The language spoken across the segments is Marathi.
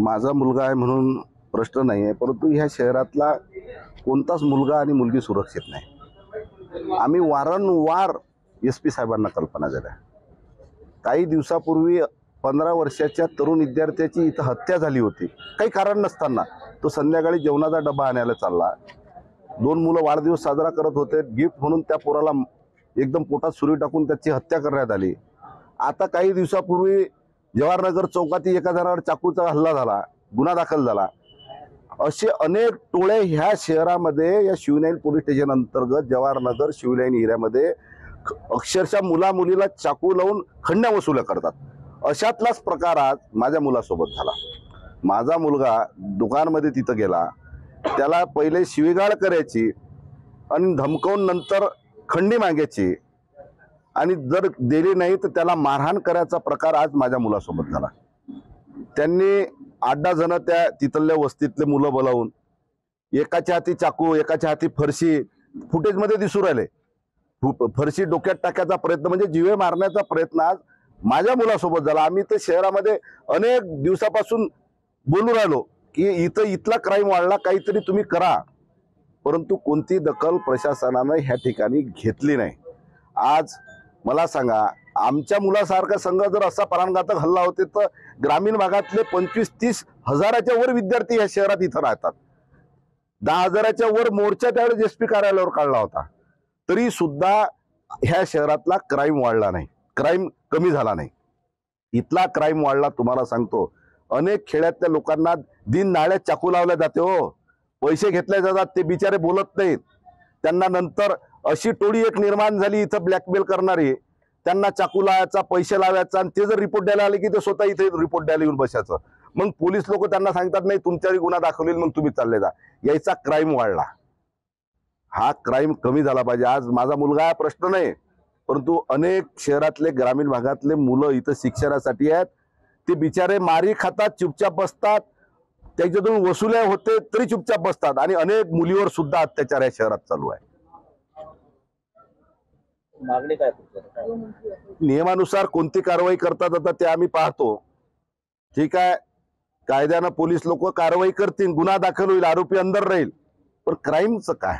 माझा मुलगा आहे म्हणून प्रश्न नाही आहे, परंतु ह्या शहरातला कोणताच मुलगा आणि मुलगी सुरक्षित नाही। आम्ही वारंवार SP साहेबांना कल्पना दिल्या। काही दिवसापूर्वी 15 वर्षाच्या तरुण विद्यार्थ्याची इथं हत्या झाली होती, काही कारण नसताना। तो संध्याकाळी जेवणाचा डबा आणायला चालला, 2 मुलं वाढदिवस साजरा करत होते, गिफ्ट म्हणून त्या पोराला एकदम पोटात सुरी टाकून त्याची हत्या करण्यात आली। आता काही दिवसापूर्वी जवाहरनगर चौकाती एका जणावर चाकूचा हल्ला झाला, गुन्हा दाखल झाला। असे अनेक टोळे ह्या शहरामध्ये या शिवलाईन पोलीस स्टेशन अंतर्गत जवाहरनगर शिवलाईन एरियामध्ये अक्षरशः मुला मुलीला चाकू लावून खंड्या वसुल्या करतात। अशातलाच प्रकार आज माझ्या मुलासोबत झाला। माझा मुलगा दुकानमध्ये तिथं गेला, त्याला पहिले शिवीगाळ करायची आणि धमकावून नंतर खंडी मागायची आणि जर दिली नाही तर त्याला मारहाण करायचा प्रकार आज माझ्या मुलासोबत झाला। त्यांनी 8-10 जण त्या तिथल्या वस्तीतले मुलं बोलावून एकाच्या हाती चाकू एकाच्या हाती फरशी फुटेजमध्ये दिसू राहिले, फरशी डोक्यात टाकायचा प्रयत्न म्हणजे जीवे मारण्याचा प्रयत्न आज माझ्या मुलासोबत झाला। आम्ही तर शहरामध्ये अनेक दिवसापासून बोलू राहिलो की इथला क्राईम वाढला, काहीतरी तुम्ही करा, परंतु कोणती दखल प्रशासनाने ह्या ठिकाणी घेतली नाही। आज मला सांगा, आमच्या मुलासारखा संघ जर असा प्राणघातक हल्ला होते तर ग्रामीण भागातले 25-30 हजाराच्या वर विद्यार्थी या शहरात इथं राहतात। 10 हजाराच्या वर मोर्चा त्यावेळेस SP कार्यालयावर काढला होता, तरी सुद्धा ह्या शहरातला क्राईम वाढला नाही, क्राईम कमी झाला नाही। इथला क्राईम वाढला तुम्हाला सांगतो। अनेक खेड्यातल्या लोकांना दिन नाळ्यात चाकू लावल्या जाते हो, पैसे घेतले जातात, ते बिचारे बोलत नाहीत। त्यांना नंतर अशी टोळी एक निर्माण झाली इथं ब्लॅकमेल करणारी, त्यांना चाकू लावायचा, पैसे लावायचा आणि ते जर रिपोर्ट द्यायला आले की ते स्वतः इथे रिपोर्ट द्यायला येऊन बसायचं। मग पोलीस लोक त्यांना सांगतात नाही तुमच्यावर गुन्हा दाखवलेला, मग तुम्ही चालले जा। याचा क्राईम वाढला, हा क्राईम कमी झाला पाहिजे। आज माझा मुलगा हा प्रश्न नाही, परंतु अनेक शहरातले ग्रामीण भागातले मुलं इथं शिक्षणासाठी आहेत, ते बिचारे मारी खातात, चुपचाप बसतात, त्याच्यातून वसुल्या होते तरी चुपचाप बसतात आणि अनेक मुलीवर सुद्धा अत्याचार या शहरात चालू आहे। मागणी काय? नियमानुसार कोणती कारवाई करतात आता ते आम्ही पाहतो। ठीक आहे, कायद्यानं पोलीस लोक कारवाई करतील, गुन्हा दाखल होईल, आरोपी अंदर राहील, पण क्राईमचं काय?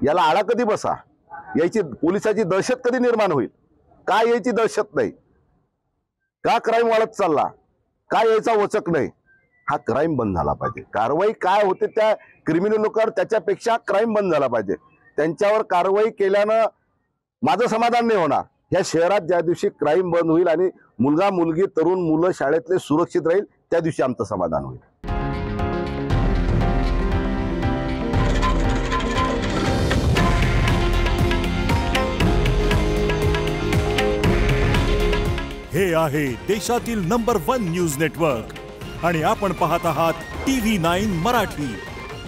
याला आळा कधी बसा? याची पोलिसाची दहशत कधी निर्माण होईल? का याची दहशत नाही? का क्राईम वाढत चालला? का यायचा वचक नाही? हा क्राईम बंद झाला पाहिजे। कारवाई काय होते त्या क्रिमिनल लोकांवर, त्याच्यापेक्षा क्राईम बंद झाला पाहिजे। त्यांच्यावर कारवाई केल्यानं माझं समाधान नाही होणार। या शहरात ज्या दिवशी क्राईम बंद होईल आणि मुलगा मुलगी तरुण मुलं शाळेतले सुरक्षित राहील, त्या दिवशी आमचं समाधान होईल। हे आहे देशातील नंबर 1 न्यूज नेटवर्क आणि आपण पाहत आहात TV9 मराठी।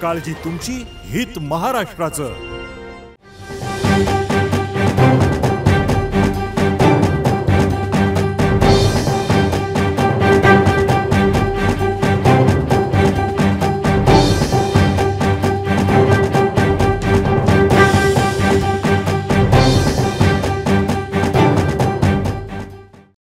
काळजी तुमची, हित महाराष्ट्राचं।